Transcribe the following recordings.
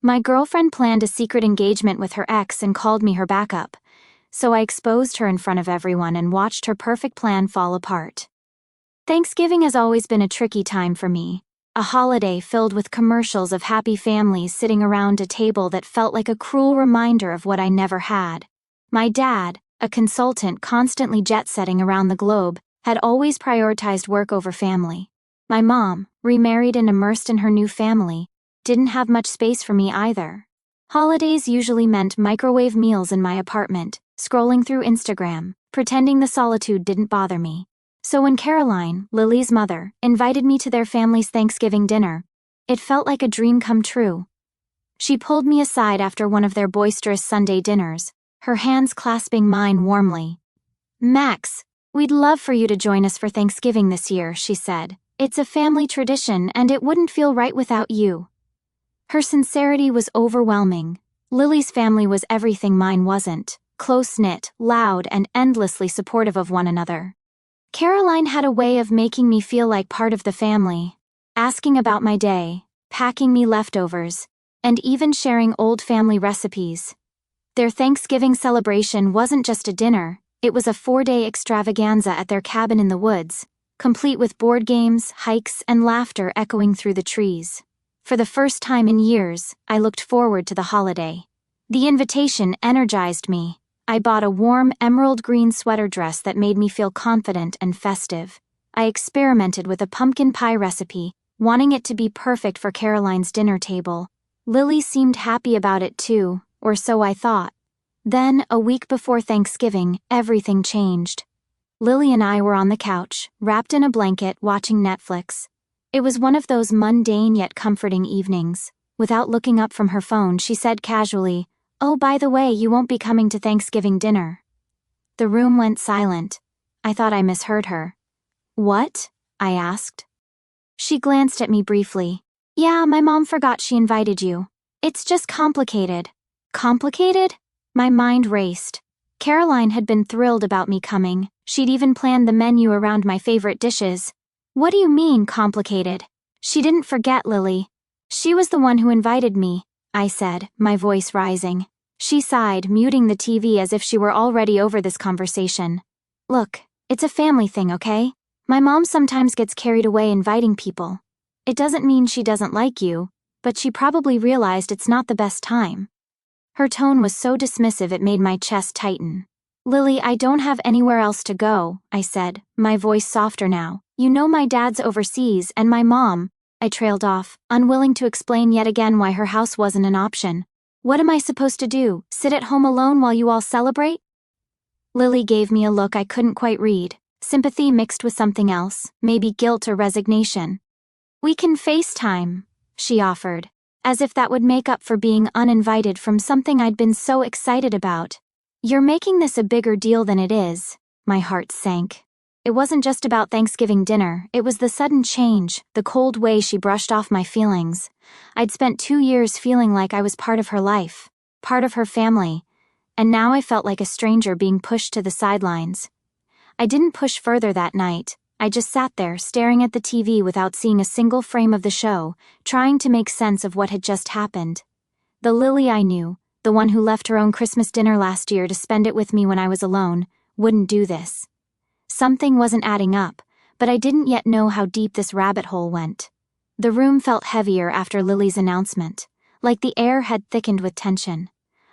My girlfriend planned a secret engagement with her ex and called me her backup, so I exposed her in front of everyone and watched her perfect plan fall apart. Thanksgiving has always been a tricky time for me, a holiday filled with commercials of happy families sitting around a table that felt like a cruel reminder of what I never had. My dad, a consultant constantly jet-setting around the globe, had always prioritized work over family. My mom, remarried and immersed in her new family, didn't have much space for me either. Holidays usually meant microwave meals in my apartment, scrolling through Instagram, pretending the solitude didn't bother me. So when Caroline, Lily's mother, invited me to their family's Thanksgiving dinner, it felt like a dream come true. She pulled me aside after one of their boisterous Sunday dinners, her hands clasping mine warmly. "Max, we'd love for you to join us for Thanksgiving this year," she said. "It's a family tradition and it wouldn't feel right without you." Her sincerity was overwhelming. Lily's family was everything mine wasn't, close-knit, loud, and endlessly supportive of one another. Caroline had a way of making me feel like part of the family, asking about my day, packing me leftovers, and even sharing old family recipes. Their Thanksgiving celebration wasn't just a dinner, it was a 4-day extravaganza at their cabin in the woods, complete with board games, hikes, and laughter echoing through the trees. For the first time in years, I looked forward to the holiday. The invitation energized me. I bought a warm emerald green sweater dress that made me feel confident and festive. I experimented with a pumpkin pie recipe, wanting it to be perfect for Caroline's dinner table. Lily seemed happy about it too, or so I thought. Then, a week before Thanksgiving, everything changed. Lily and I were on the couch, wrapped in a blanket, watching Netflix. It was one of those mundane yet comforting evenings. Without looking up from her phone, she said casually, "Oh, by the way, you won't be coming to Thanksgiving dinner." The room went silent. I thought I misheard her. "What?" I asked. She glanced at me briefly. "Yeah, my mom forgot she invited you. It's just complicated." Complicated? My mind raced. Caroline had been thrilled about me coming. She'd even planned the menu around my favorite dishes. "What do you mean, complicated?" "She didn't forget, Lily. She was the one who invited me," I said, my voice rising. She sighed, muting the TV as if she were already over this conversation. "Look, it's a family thing, okay? My mom sometimes gets carried away inviting people. It doesn't mean she doesn't like you, but she probably realized it's not the best time." Her tone was so dismissive it made my chest tighten. "Lily, I don't have anywhere else to go," I said, my voice softer now. "You know my dad's overseas and my mom—" I trailed off, unwilling to explain yet again why her house wasn't an option. "What am I supposed to do, sit at home alone while you all celebrate?" Lily gave me a look I couldn't quite read, sympathy mixed with something else, maybe guilt or resignation. "We can FaceTime," she offered, as if that would make up for being uninvited from something I'd been so excited about. "You're making this a bigger deal than it is." My heart sank. It wasn't just about Thanksgiving dinner, it was the sudden change, the cold way she brushed off my feelings. I'd spent 2 years feeling like I was part of her life, part of her family, and now I felt like a stranger being pushed to the sidelines. I didn't push further that night. I just sat there, staring at the TV without seeing a single frame of the show, trying to make sense of what had just happened. The Lily I knew, the one who left her own Christmas dinner last year to spend it with me when I was alone, wouldn't do this. Something wasn't adding up, but I didn't yet know how deep this rabbit hole went. The room felt heavier after Lily's announcement, like the air had thickened with tension.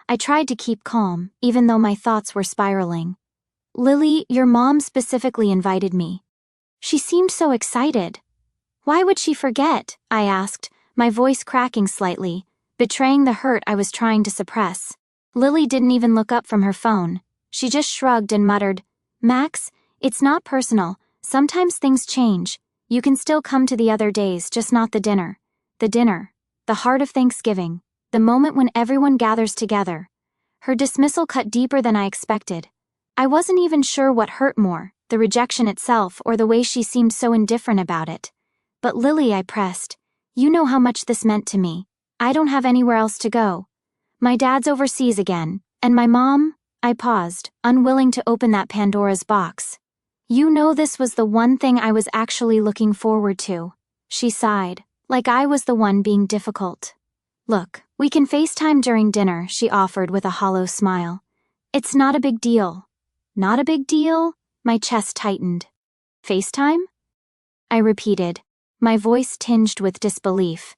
I tried to keep calm, even though my thoughts were spiraling. "Lily, your mom specifically invited me." She seemed so excited. "Why would she forget?" I asked, my voice cracking slightly, betraying the hurt I was trying to suppress. Lily didn't even look up from her phone. She just shrugged and muttered, "Max, it's not personal. Sometimes things change. You can still come to the other days, just not the dinner." The dinner. The heart of Thanksgiving. The moment when everyone gathers together. Her dismissal cut deeper than I expected. I wasn't even sure what hurt more, the rejection itself or the way she seemed so indifferent about it. "But Lily," I pressed, "you know how much this meant to me. I don't have anywhere else to go. My dad's overseas again, and my mom—" I paused, unwilling to open that Pandora's box. "You know this was the one thing I was actually looking forward to." She sighed, like I was the one being difficult. "Look, "We can FaceTime during dinner," she offered with a hollow smile. "It's not a big deal." "Not a big deal?" My chest tightened. "FaceTime?" I repeated, my voice tinged with disbelief.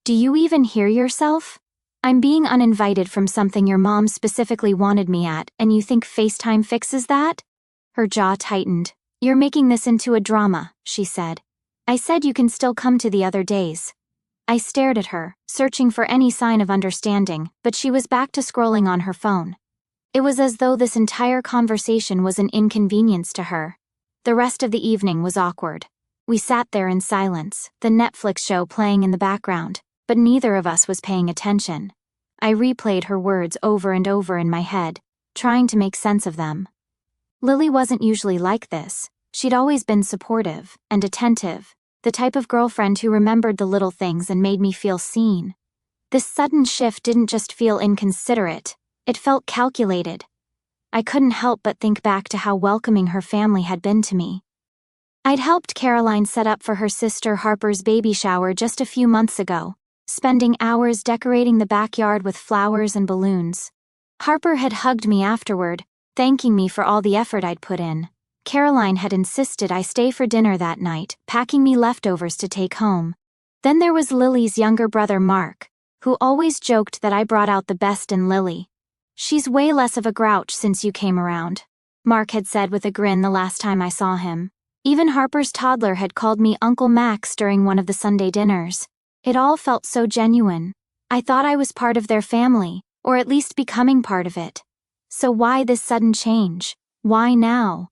"Do you even hear yourself? I'm being uninvited from something your mom specifically wanted me at, and you think FaceTime fixes that?" Her jaw tightened. "You're making this into a drama," she said. "I said you can still come to the other days." I stared at her, searching for any sign of understanding, but she was back to scrolling on her phone. It was as though this entire conversation was an inconvenience to her. The rest of the evening was awkward. We sat there in silence, the Netflix show playing in the background, but neither of us was paying attention. I replayed her words over and over in my head, trying to make sense of them. Lily wasn't usually like this. She'd always been supportive and attentive, the type of girlfriend who remembered the little things and made me feel seen. This sudden shift didn't just feel inconsiderate, it felt calculated. I couldn't help but think back to how welcoming her family had been to me. I'd helped Caroline set up for her sister Harper's baby shower just a few months ago, spending hours decorating the backyard with flowers and balloons. Harper had hugged me afterward, thanking me for all the effort I'd put in. Caroline had insisted I stay for dinner that night, packing me leftovers to take home. Then there was Lily's younger brother Mark, who always joked that I brought out the best in Lily. "She's way less of a grouch since you came around," Mark had said with a grin the last time I saw him. Even Harper's toddler had called me Uncle Max during one of the Sunday dinners. It all felt so genuine. I thought I was part of their family, or at least becoming part of it. So why this sudden change? Why now?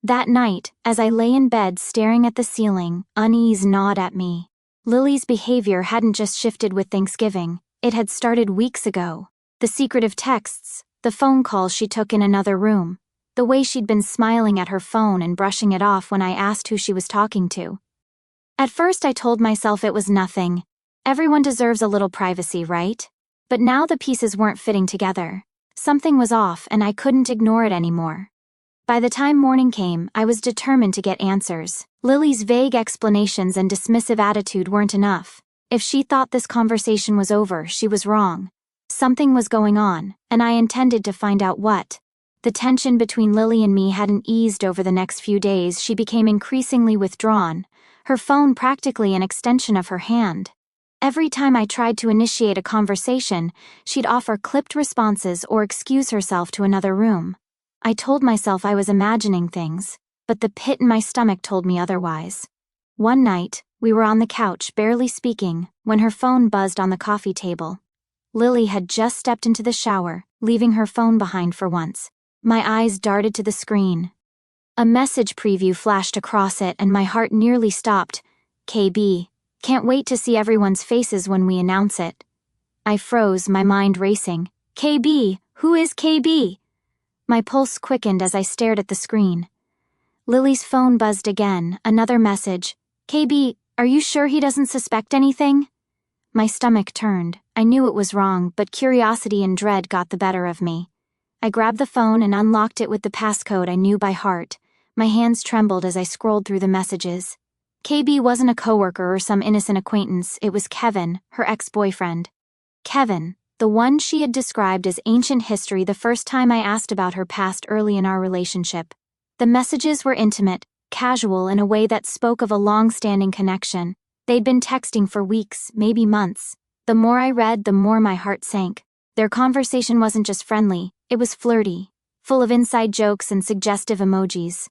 That night, as I lay in bed staring at the ceiling, unease gnawed at me. Lily's behavior hadn't just shifted with Thanksgiving, it had started weeks ago. The secretive texts, the phone calls she took in another room, the way she'd been smiling at her phone and brushing it off when I asked who she was talking to. At first I told myself it was nothing. Everyone deserves a little privacy, right? But now the pieces weren't fitting together. Something was off and I couldn't ignore it anymore. By the time morning came, I was determined to get answers. Lily's vague explanations and dismissive attitude weren't enough. If she thought this conversation was over, she was wrong. Something was going on, and I intended to find out what. The tension between Lily and me hadn't eased over the next few days. She became increasingly withdrawn, her phone practically an extension of her hand. Every time I tried to initiate a conversation, she'd offer clipped responses or excuse herself to another room. I told myself I was imagining things, but the pit in my stomach told me otherwise. One night, we were on the couch barely speaking when her phone buzzed on the coffee table. Lily had just stepped into the shower, leaving her phone behind for once. My eyes darted to the screen. A message preview flashed across it and my heart nearly stopped. "KB, can't wait to see everyone's faces when we announce it." I froze, my mind racing. "KB, who is KB?" My pulse quickened as I stared at the screen. Lily's phone buzzed again, another message. "KB, are you sure he doesn't suspect anything?" My stomach turned. I knew it was wrong, but curiosity and dread got the better of me. I grabbed the phone and unlocked it with the passcode I knew by heart. My hands trembled as I scrolled through the messages. KB wasn't a coworker or some innocent acquaintance, it was Kevin, her ex-boyfriend. Kevin, the one she had described as ancient history the first time I asked about her past early in our relationship. The messages were intimate, casual in a way that spoke of a long-standing connection. They'd been texting for weeks, maybe months. The more I read, the more my heart sank. Their conversation wasn't just friendly, it was flirty, full of inside jokes and suggestive emojis.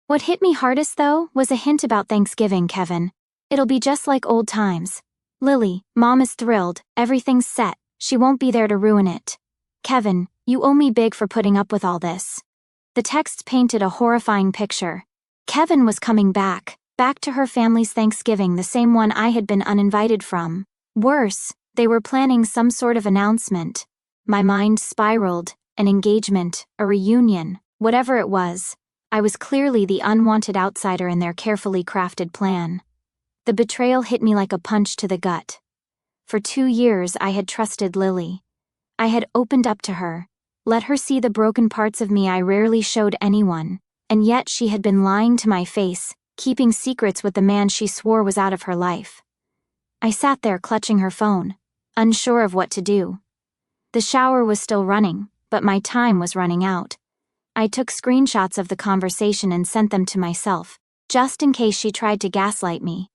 What hit me hardest, though, was a hint about Thanksgiving, Kevin. "It'll be just like old times. Lily, Mom is thrilled, everything's set, she won't be there to ruin it. Kevin, you owe me big for putting up with all this." The text painted a horrifying picture. Kevin was coming back to her family's Thanksgiving, the same one I had been uninvited from. Worse, they were planning some sort of announcement. My mind spiraled. An engagement, a reunion, whatever it was. I was clearly the unwanted outsider in their carefully crafted plan. The betrayal hit me like a punch to the gut. For 2 years I had trusted Lily. I had opened up to her, let her see the broken parts of me I rarely showed anyone, and yet she had been lying to my face, keeping secrets with the man she swore was out of her life. I sat there clutching her phone. unsure of what to do. The shower was still running, but my time was running out. I took screenshots of the conversation and sent them to myself, just in case she tried to gaslight me.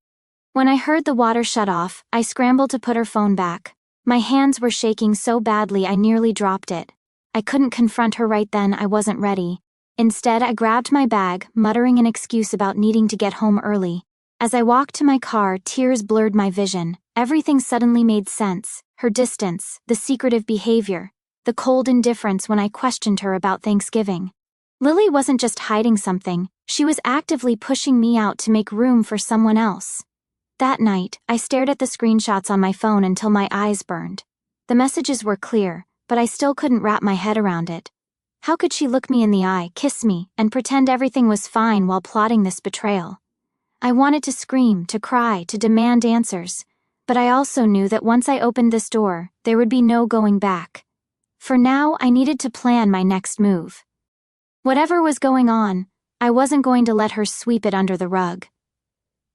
When I heard the water shut off, I scrambled to put her phone back. My hands were shaking so badly I nearly dropped it. I couldn't confront her right then, I wasn't ready. Instead, I grabbed my bag, muttering an excuse about needing to get home early. As I walked to my car, tears blurred my vision. Everything suddenly made sense. Her distance, the secretive behavior, the cold indifference when I questioned her about Thanksgiving. Lily wasn't just hiding something, she was actively pushing me out to make room for someone else. That night, I stared at the screenshots on my phone until my eyes burned. The messages were clear, but I still couldn't wrap my head around it. How could she look me in the eye, kiss me, and pretend everything was fine while plotting this betrayal? I wanted to scream, to cry, to demand answers, but I also knew that once I opened this door, there would be no going back. For now, I needed to plan my next move. Whatever was going on, I wasn't going to let her sweep it under the rug.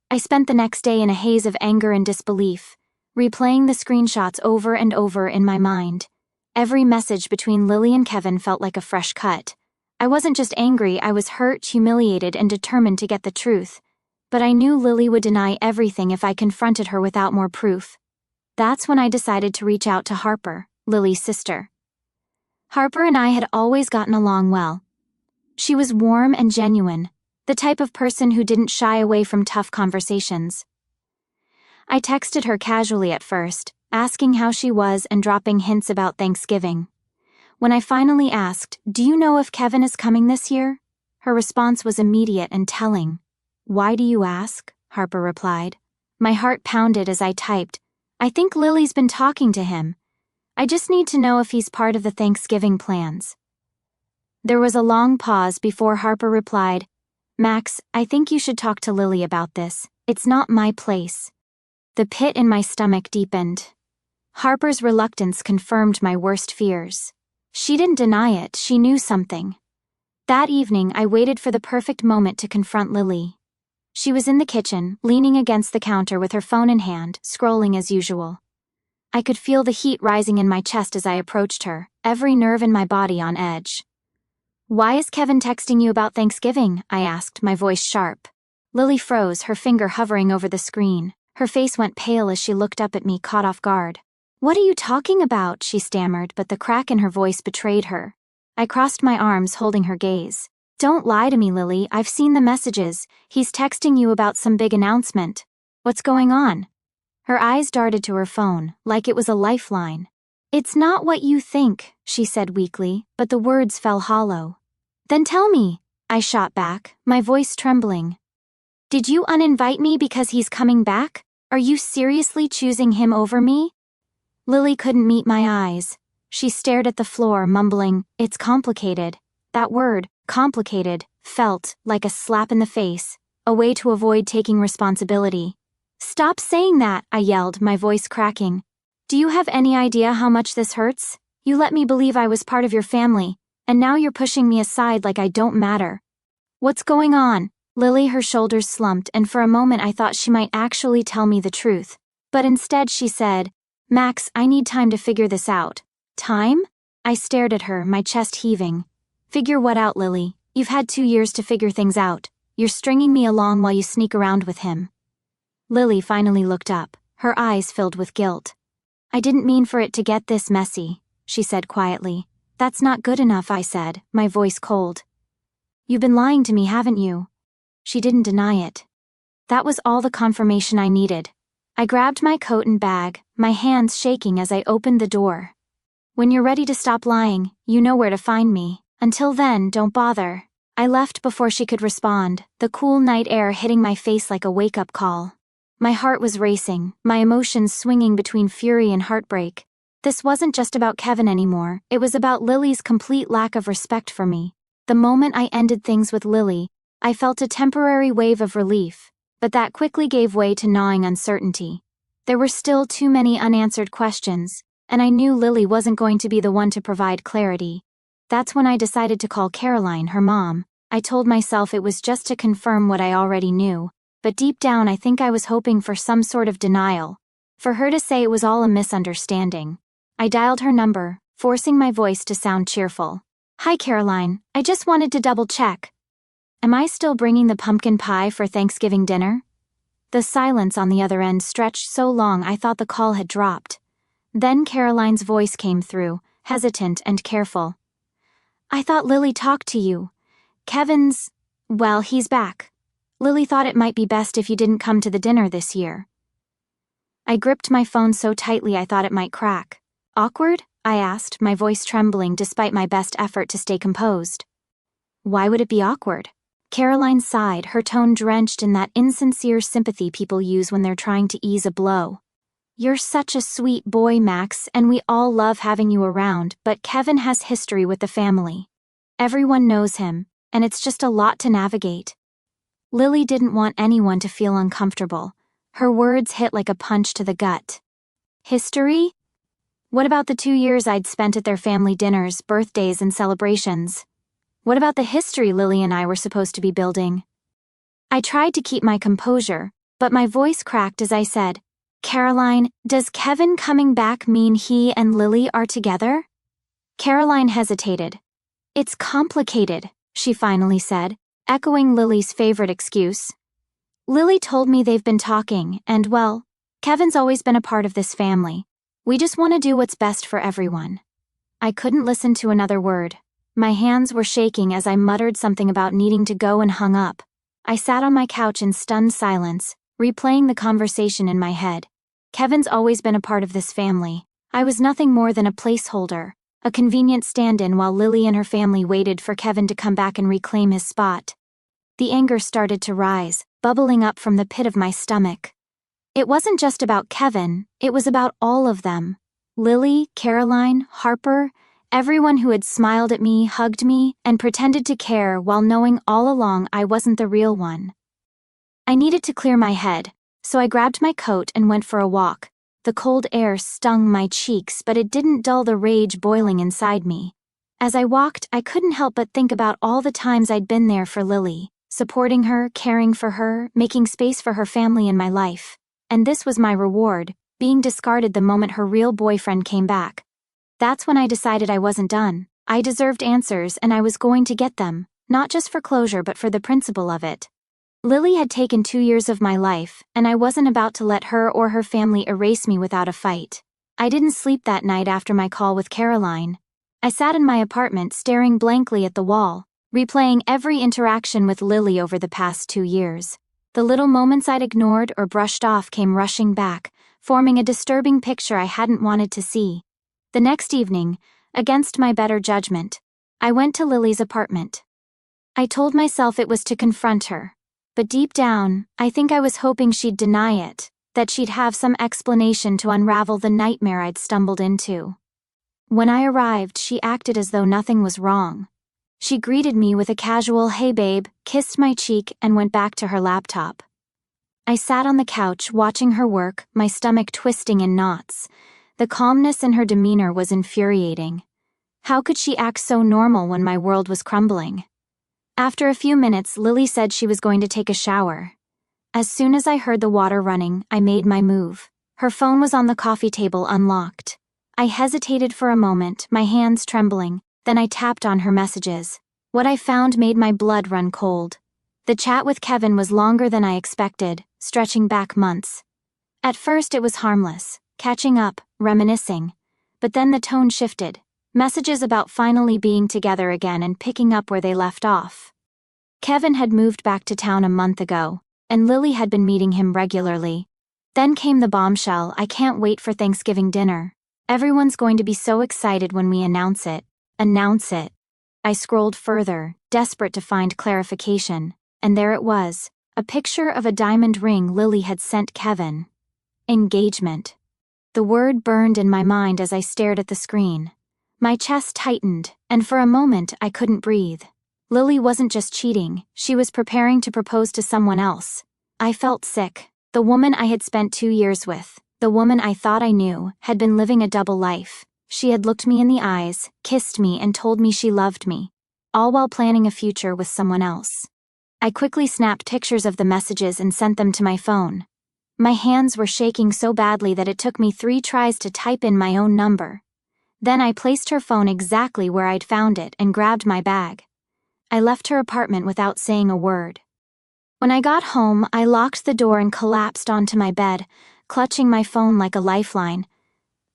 I spent the next day in a haze of anger and disbelief, replaying the screenshots over and over in my mind. Every message between Lily and Kevin felt like a fresh cut. I wasn't just angry, I was hurt, humiliated, and determined to get the truth. But I knew Lily would deny everything if I confronted her without more proof. That's when I decided to reach out to Harper, Lily's sister. Harper and I had always gotten along well. She was warm and genuine, the type of person who didn't shy away from tough conversations. I texted her casually at first, asking how she was and dropping hints about Thanksgiving. When I finally asked, "Do you know if Kevin is coming this year?" her response was immediate and telling. "Why do you ask?" Harper replied. My heart pounded as I typed, "I think Lily's been talking to him. I just need to know if he's part of the Thanksgiving plans." There was a long pause before Harper replied, "Max, I think you should talk to Lily about this. It's not my place." The pit in my stomach deepened. Harper's reluctance confirmed my worst fears. She didn't deny it, she knew something. That evening, I waited for the perfect moment to confront Lily. She was in the kitchen, leaning against the counter with her phone in hand, scrolling as usual. I could feel the heat rising in my chest as I approached her, every nerve in my body on edge. "Why is Kevin texting you about Thanksgiving?" I asked, my voice sharp. Lily froze, her finger hovering over the screen. Her face went pale as she looked up at me, caught off guard. "What are you talking about?" she stammered, but the crack in her voice betrayed her. I crossed my arms, holding her gaze. "Don't lie to me, Lily, I've seen the messages. He's texting you about some big announcement. What's going on?" Her eyes darted to her phone, like it was a lifeline. "It's not what you think," she said weakly, but the words fell hollow. "Then tell me," I shot back, my voice trembling. "Did you uninvite me because he's coming back? Are you seriously choosing him over me?" Lily couldn't meet my eyes. She stared at the floor, mumbling, "It's complicated." That word, complicated, felt like a slap in the face, a way to avoid taking responsibility. "Stop saying that," I yelled, my voice cracking. "Do you have any idea how much this hurts? You let me believe I was part of your family, and now you're pushing me aside like I don't matter." "What's going on?" Lily, her shoulders slumped, and for a moment I thought she might actually tell me the truth. But instead she said, "Max, I need time to figure this out." "Time?" I stared at her, my chest heaving. "Figure what out, Lily? You've had 2 years to figure things out. You're stringing me along while you sneak around with him." Lily finally looked up, her eyes filled with guilt. "I didn't mean for it to get this messy," she said quietly. "That's not good enough," I said, my voice cold. "You've been lying to me, haven't you?" She didn't deny it. That was all the confirmation I needed. I grabbed my coat and bag, my hands shaking as I opened the door. "When you're ready to stop lying, you know where to find me. Until then, don't bother." I left before she could respond, the cool night air hitting my face like a wake-up call. My heart was racing, my emotions swinging between fury and heartbreak. This wasn't just about Kevin anymore, it was about Lily's complete lack of respect for me. The moment I ended things with Lily, I felt a temporary wave of relief, but that quickly gave way to gnawing uncertainty. There were still too many unanswered questions, and I knew Lily wasn't going to be the one to provide clarity. That's when I decided to call Caroline, her mom. I told myself it was just to confirm what I already knew, but deep down I think I was hoping for some sort of denial. for her to say it was all a misunderstanding. I dialed her number, forcing my voice to sound cheerful. "Hi Caroline, I just wanted to double check. Am I still bringing the pumpkin pie for Thanksgiving dinner?" The silence on the other end stretched so long I thought the call had dropped. Then Caroline's voice came through, hesitant and careful. "I thought Lily talked to you. Well, he's back. Lily thought it might be best if you didn't come to the dinner this year." I gripped my phone so tightly I thought it might crack. "Awkward?" I asked, my voice trembling despite my best effort to stay composed. "Why would it be awkward?" Caroline sighed, her tone drenched in that insincere sympathy people use when they're trying to ease a blow. "You're such a sweet boy, Max, and we all love having you around, but Kevin has history with the family. Everyone knows him, and it's just a lot to navigate." Lily didn't want anyone to feel uncomfortable. Her words hit like a punch to the gut. "History? What about the 2 years I'd spent at their family dinners, birthdays, and celebrations? What about the history Lily and I were supposed to be building?" I tried to keep my composure, but my voice cracked as I said, "Caroline, does Kevin coming back mean he and Lily are together?" Caroline hesitated. "It's complicated," she finally said, echoing Lily's favorite excuse. "Lily told me they've been talking, and well, Kevin's always been a part of this family. We just want to do what's best for everyone." I couldn't listen to another word. My hands were shaking as I muttered something about needing to go and hung up. I sat on my couch in stunned silence, replaying the conversation in my head. Kevin's always been a part of this family. I was nothing more than a placeholder, a convenient stand-in while Lily and her family waited for Kevin to come back and reclaim his spot. The anger started to rise, bubbling up from the pit of my stomach. It wasn't just about Kevin, it was about all of them. Lily, Caroline, Harper, everyone who had smiled at me, hugged me, and pretended to care while knowing all along I wasn't the real one. I needed to clear my head, so I grabbed my coat and went for a walk. The cold air stung my cheeks, but it didn't dull the rage boiling inside me. As I walked, I couldn't help but think about all the times I'd been there for Lily, supporting her, caring for her, making space for her family in my life. And this was my reward, being discarded the moment her real boyfriend came back. That's when I decided I wasn't done. I deserved answers and I was going to get them, not just for closure but for the principle of it. Lily had taken 2 years of my life, and I wasn't about to let her or her family erase me without a fight. I didn't sleep that night after my call with Caroline. I sat in my apartment staring blankly at the wall, replaying every interaction with Lily over the past 2 years. The little moments I'd ignored or brushed off came rushing back, forming a disturbing picture I hadn't wanted to see. The next evening, against my better judgment, I went to Lily's apartment. I told myself it was to confront her, but deep down, I think I was hoping she'd deny it, that she'd have some explanation to unravel the nightmare I'd stumbled into. When I arrived, she acted as though nothing was wrong. She greeted me with a casual "Hey babe," kissed my cheek, and went back to her laptop. I sat on the couch watching her work, my stomach twisting in knots. The calmness in her demeanor was infuriating. How could she act so normal when my world was crumbling? After a few minutes, Lily said she was going to take a shower. As soon as I heard the water running, I made my move. Her phone was on the coffee table unlocked. I hesitated for a moment, my hands trembling, then I tapped on her messages. What I found made my blood run cold. The chat with Kevin was longer than I expected, stretching back months. At first it was harmless, catching up, reminiscing. But then the tone shifted. Messages about finally being together again and picking up where they left off. Kevin had moved back to town a month ago, and Lily had been meeting him regularly. Then came the bombshell, "I can't wait for Thanksgiving dinner. Everyone's going to be so excited when we announce it." Announce it. I scrolled further, desperate to find clarification, and there it was, a picture of a diamond ring Lily had sent Kevin. Engagement. The word burned in my mind as I stared at the screen. My chest tightened, and for a moment I couldn't breathe. Lily wasn't just cheating, she was preparing to propose to someone else. I felt sick. The woman I had spent 2 years with, the woman I thought I knew, had been living a double life. She had looked me in the eyes, kissed me, and told me she loved me, all while planning a future with someone else. I quickly snapped pictures of the messages and sent them to my phone. My hands were shaking so badly that it took me 3 tries to type in my own number. Then I placed her phone exactly where I'd found it and grabbed my bag. I left her apartment without saying a word. When I got home, I locked the door and collapsed onto my bed, clutching my phone like a lifeline.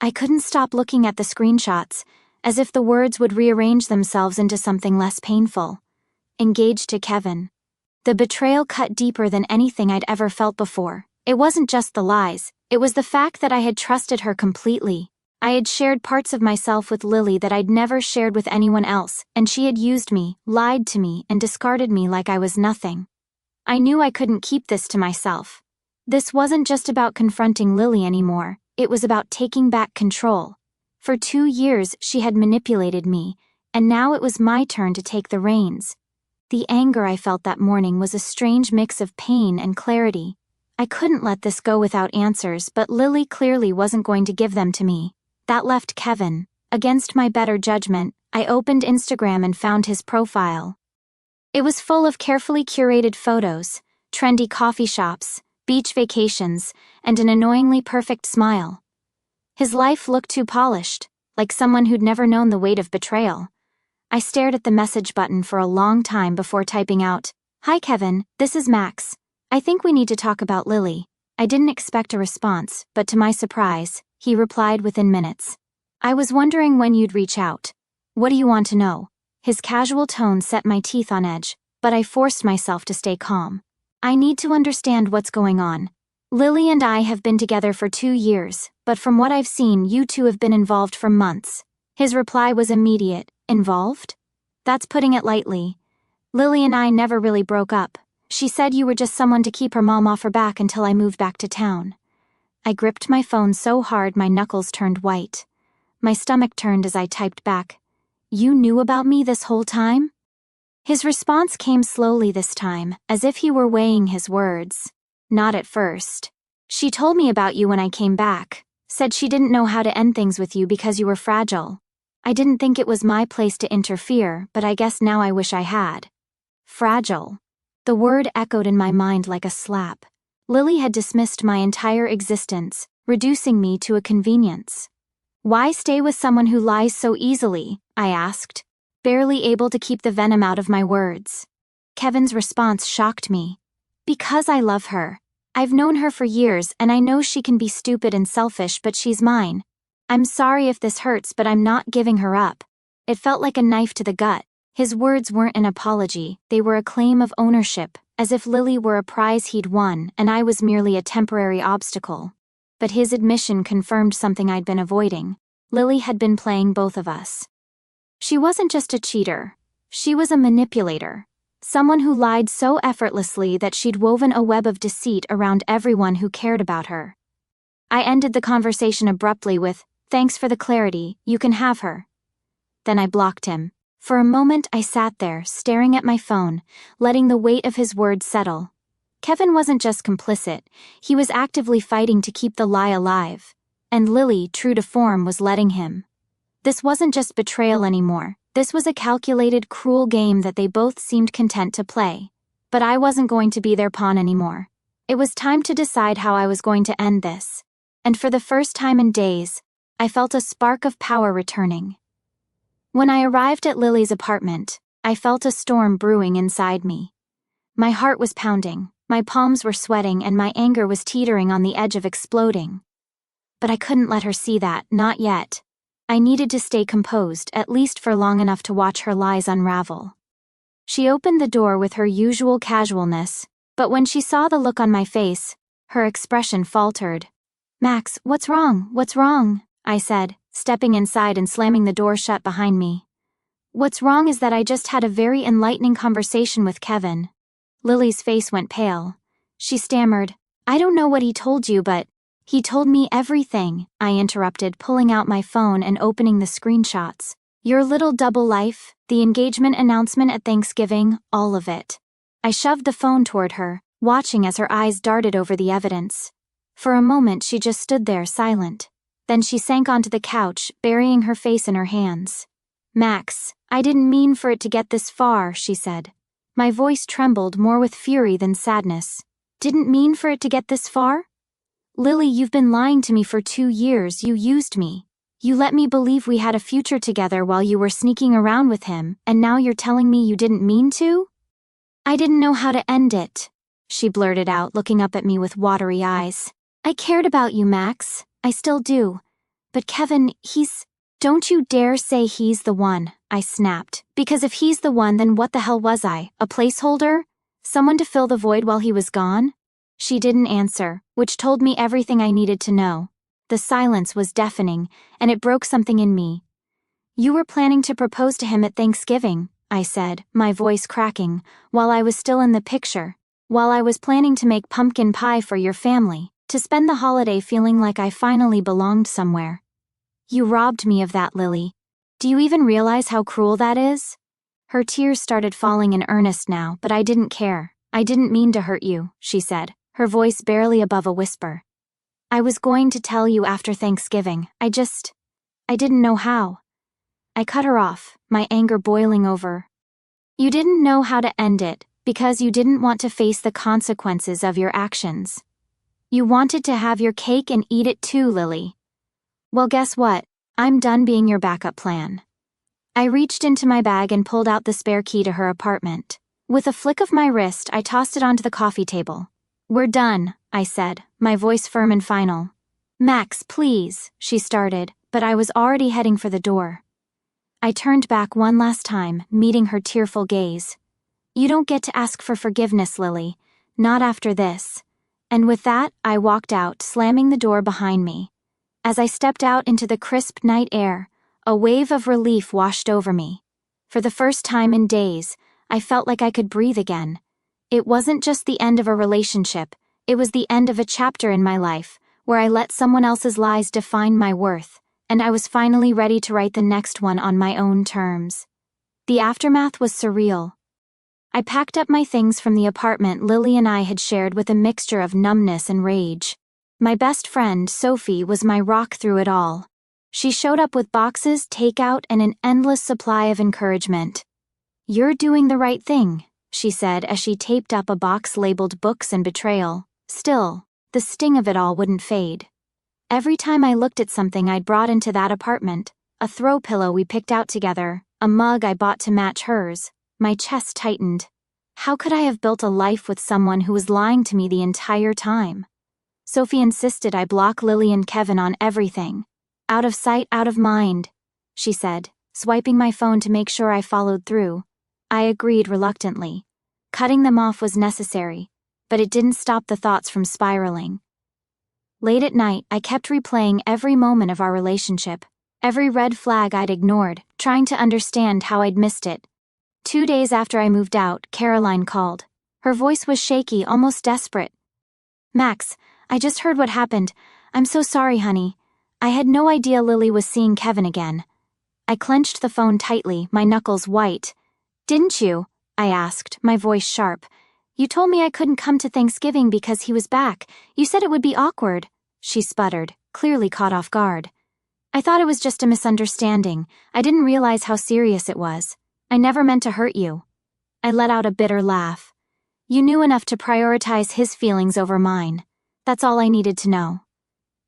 I couldn't stop looking at the screenshots, as if the words would rearrange themselves into something less painful. Engaged to Kevin. The betrayal cut deeper than anything I'd ever felt before. It wasn't just the lies, it was the fact that I had trusted her completely. I had shared parts of myself with Lily that I'd never shared with anyone else, and she had used me, lied to me, and discarded me like I was nothing. I knew I couldn't keep this to myself. This wasn't just about confronting Lily anymore, it was about taking back control. For 2 years she had manipulated me, and now it was my turn to take the reins. The anger I felt that morning was a strange mix of pain and clarity. I couldn't let this go without answers, but Lily clearly wasn't going to give them to me. That left Kevin. Against my better judgment, I opened Instagram and found his profile. It was full of carefully curated photos, trendy coffee shops, beach vacations, and an annoyingly perfect smile. His life looked too polished, like someone who'd never known the weight of betrayal. I stared at the message button for a long time before typing out, "Hi Kevin, this is Max. I think we need to talk about Lily." I didn't expect a response, but to my surprise, he replied within minutes. "I was wondering when you'd reach out. What do you want to know?" His casual tone set my teeth on edge, but I forced myself to stay calm. "I need to understand what's going on. Lily and I have been together for 2 years, but from what I've seen, you two have been involved for months." His reply was immediate. "Involved? That's putting it lightly. Lily and I never really broke up. She said you were just someone to keep her mom off her back until I moved back to town." I gripped my phone so hard my knuckles turned white. My stomach turned as I typed back, "You knew about me this whole time?" His response came slowly this time, as if he were weighing his words. "Not at first. She told me about you when I came back. Said she didn't know how to end things with you because you were fragile. I didn't think it was my place to interfere, but I guess now I wish I had." Fragile. The word echoed in my mind like a slap. Lily had dismissed my entire existence, reducing me to a convenience. "Why stay with someone who lies so easily?" I asked, barely able to keep the venom out of my words. Kevin's response shocked me. "Because I love her. I've known her for years and I know she can be stupid and selfish, but she's mine. I'm sorry if this hurts, but I'm not giving her up." It felt like a knife to the gut. His words weren't an apology, they were a claim of ownership, as if Lily were a prize he'd won and I was merely a temporary obstacle. But his admission confirmed something I'd been avoiding. Lily had been playing both of us. She wasn't just a cheater. She was a manipulator. Someone who lied so effortlessly that she'd woven a web of deceit around everyone who cared about her. I ended the conversation abruptly with, "Thanks for the clarity, you can have her." Then I blocked him. For a moment I sat there, staring at my phone, letting the weight of his words settle. Kevin wasn't just complicit, he was actively fighting to keep the lie alive. And Lily, true to form, was letting him. This wasn't just betrayal anymore, this was a calculated, cruel game that they both seemed content to play. But I wasn't going to be their pawn anymore. It was time to decide how I was going to end this. And for the first time in days, I felt a spark of power returning. When I arrived at Lily's apartment, I felt a storm brewing inside me. My heart was pounding, my palms were sweating, and my anger was teetering on the edge of exploding. But I couldn't let her see that, not yet. I needed to stay composed, at least for long enough to watch her lies unravel. She opened the door with her usual casualness, but when she saw the look on my face, her expression faltered. "Max, what's wrong? What's wrong?" I said, stepping inside and slamming the door shut behind me. "What's wrong is that I just had a very enlightening conversation with Kevin." Lily's face went pale. She stammered, "I don't know what he told you, but..." "He told me everything," I interrupted, pulling out my phone and opening the screenshots. "Your little double life, the engagement announcement at Thanksgiving, all of it." I shoved the phone toward her, watching as her eyes darted over the evidence. For a moment she just stood there silent. Then she sank onto the couch, burying her face in her hands. "Max, I didn't mean for it to get this far," she said. My voice trembled more with fury than sadness. "Didn't mean for it to get this far?" Lily, you've been lying to me for 2 years. You used me. You let me believe we had a future together while you were sneaking around with him, and now you're telling me you didn't mean to? I didn't know how to end it, she blurted out, looking up at me with watery eyes. I cared about you, Max. I still do. But Kevin, Don't you dare say he's the one, I snapped. Because if he's the one, then what the hell was I? A placeholder? Someone to fill the void while he was gone? She didn't answer, which told me everything I needed to know. The silence was deafening, and it broke something in me. You were planning to propose to him at Thanksgiving, I said, my voice cracking, while I was still in the picture. While I was planning to make pumpkin pie for your family, to spend the holiday feeling like I finally belonged somewhere. You robbed me of that, Lily. Do you even realize how cruel that is? Her tears started falling in earnest now, but I didn't care. I didn't mean to hurt you, she said, her voice barely above a whisper. I was going to tell you after Thanksgiving. I didn't know how. I cut her off, my anger boiling over. You didn't know how to end it, because you didn't want to face the consequences of your actions. You wanted to have your cake and eat it too, Lily. Well, guess what? I'm done being your backup plan. I reached into my bag and pulled out the spare key to her apartment. With a flick of my wrist, I tossed it onto the coffee table. We're done, I said, my voice firm and final. Max, please, she started, but I was already heading for the door. I turned back one last time, meeting her tearful gaze. You don't get to ask for forgiveness, Lily. Not after this. And with that, I walked out, slamming the door behind me. As I stepped out into the crisp night air, a wave of relief washed over me. For the first time in days, I felt like I could breathe again. It wasn't just the end of a relationship, it was the end of a chapter in my life, where I let someone else's lies define my worth, and I was finally ready to write the next one on my own terms. The aftermath was surreal. I packed up my things from the apartment Lily and I had shared with a mixture of numbness and rage. My best friend, Sophie, was my rock through it all. She showed up with boxes, takeout, and an endless supply of encouragement. You're doing the right thing, she said as she taped up a box labeled Books and Betrayal. Still, the sting of it all wouldn't fade. Every time I looked at something I'd brought into that apartment, a throw pillow we picked out together, a mug I bought to match hers, my chest tightened. How could I have built a life with someone who was lying to me the entire time? Sophie insisted I block Lily and Kevin on everything. Out of sight, out of mind, she said, swiping my phone to make sure I followed through. I agreed reluctantly. Cutting them off was necessary, but it didn't stop the thoughts from spiraling. Late at night, I kept replaying every moment of our relationship, every red flag I'd ignored, trying to understand how I'd missed it. 2 days after I moved out, Caroline called. Her voice was shaky, almost desperate. Max, I just heard what happened. I'm so sorry, honey. I had no idea Lily was seeing Kevin again. I clenched the phone tightly, my knuckles white. Didn't you? I asked, my voice sharp. You told me I couldn't come to Thanksgiving because he was back. You said it would be awkward. She sputtered, clearly caught off guard. I thought it was just a misunderstanding. I didn't realize how serious it was. I never meant to hurt you. I let out a bitter laugh. You knew enough to prioritize his feelings over mine. That's all I needed to know.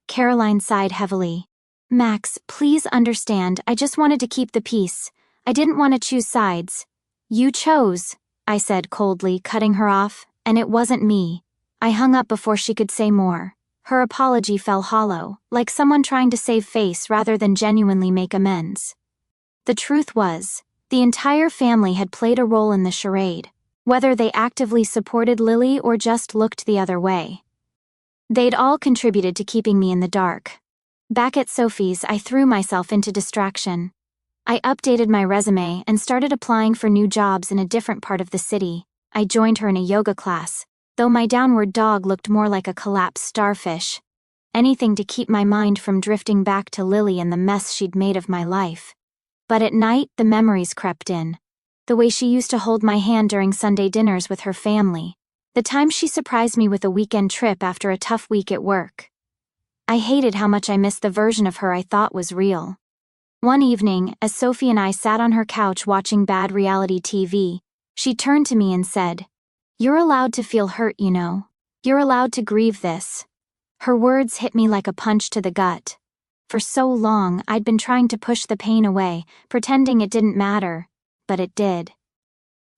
Caroline sighed heavily. Max, please understand, I just wanted to keep the peace. I didn't want to choose sides. You chose, I said coldly, cutting her off, and it wasn't me. I hung up before she could say more. Her apology fell hollow, like someone trying to save face rather than genuinely make amends. The truth was, the entire family had played a role in the charade, whether they actively supported Lily or just looked the other way. They'd all contributed to keeping me in the dark. Back at Sophie's, I threw myself into distraction. I updated my resume and started applying for new jobs in a different part of the city. I joined her in a yoga class, though my downward dog looked more like a collapsed starfish. Anything to keep my mind from drifting back to Lily and the mess she'd made of my life. But at night, the memories crept in. The way she used to hold my hand during Sunday dinners with her family. The time she surprised me with a weekend trip after a tough week at work. I hated how much I missed the version of her I thought was real. One evening, as Sophie and I sat on her couch watching bad reality TV, she turned to me and said, "You're allowed to feel hurt, you know. You're allowed to grieve this." Her words hit me like a punch to the gut. For so long, I'd been trying to push the pain away, pretending it didn't matter, but it did.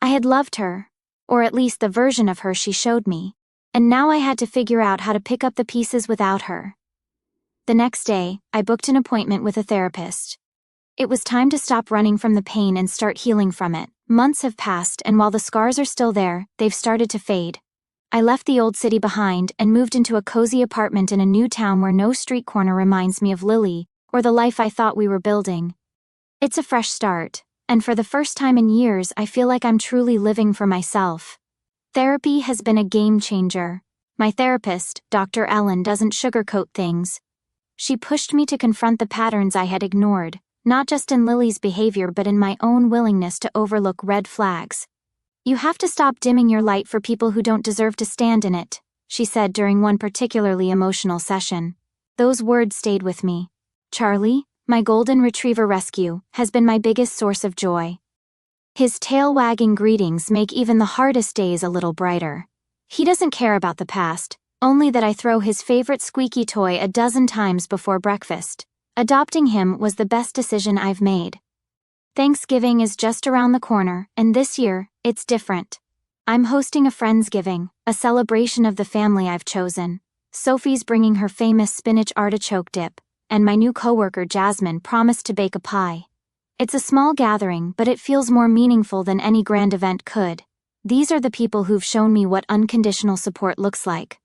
I had loved her, or at least the version of her she showed me, and now I had to figure out how to pick up the pieces without her. The next day, I booked an appointment with a therapist. It was time to stop running from the pain and start healing from it. Months have passed, and while the scars are still there, they've started to fade. I left the old city behind and moved into a cozy apartment in a new town where no street corner reminds me of Lily or the life I thought we were building. It's a fresh start, and for the first time in years I feel like I'm truly living for myself. Therapy has been a game changer. My therapist, Dr. Ellen, doesn't sugarcoat things. She pushed me to confront the patterns I had ignored, not just in Lily's behavior but in my own willingness to overlook red flags. "You have to stop dimming your light for people who don't deserve to stand in it," she said during one particularly emotional session. Those words stayed with me. Charlie, my golden retriever rescue, has been my biggest source of joy. His tail-wagging greetings make even the hardest days a little brighter. He doesn't care about the past, only that I throw his favorite squeaky toy a dozen times before breakfast. Adopting him was the best decision I've made. Thanksgiving is just around the corner, and this year, it's different. I'm hosting a Friendsgiving, a celebration of the family I've chosen. Sophie's bringing her famous spinach artichoke dip, and my new coworker Jasmine promised to bake a pie. It's a small gathering, but it feels more meaningful than any grand event could. These are the people who've shown me what unconditional support looks like.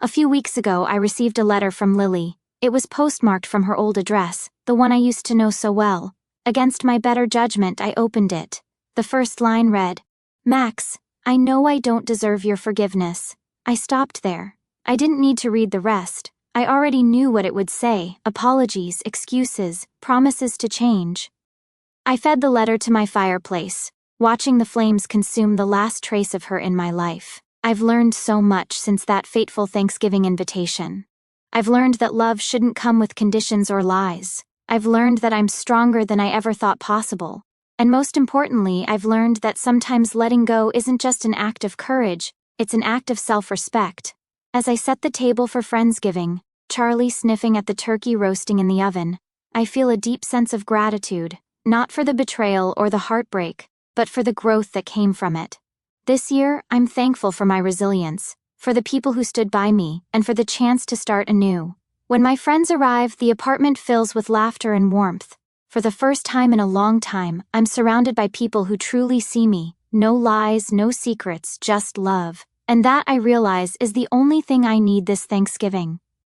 A few weeks ago, I received a letter from Lily. It was postmarked from her old address, the one I used to know so well. Against my better judgment, I opened it. The first line read, "Max, I know I don't deserve your forgiveness." I stopped there. I didn't need to read the rest. I already knew what it would say: apologies, excuses, promises to change. I fed the letter to my fireplace, watching the flames consume the last trace of her in my life. I've learned so much since that fateful Thanksgiving invitation. I've learned that love shouldn't come with conditions or lies. I've learned that I'm stronger than I ever thought possible. And most importantly, I've learned that sometimes letting go isn't just an act of courage, it's an act of self-respect. As I set the table for Friendsgiving, Charlie sniffing at the turkey roasting in the oven, I feel a deep sense of gratitude, not for the betrayal or the heartbreak, but for the growth that came from it. This year, I'm thankful for my resilience, for the people who stood by me, and for the chance to start anew. When my friends arrive, the apartment fills with laughter and warmth. For the first time in a long time, I'm surrounded by people who truly see me. No lies, no secrets, just love. And that, I realize, is the only thing I need this Thanksgiving.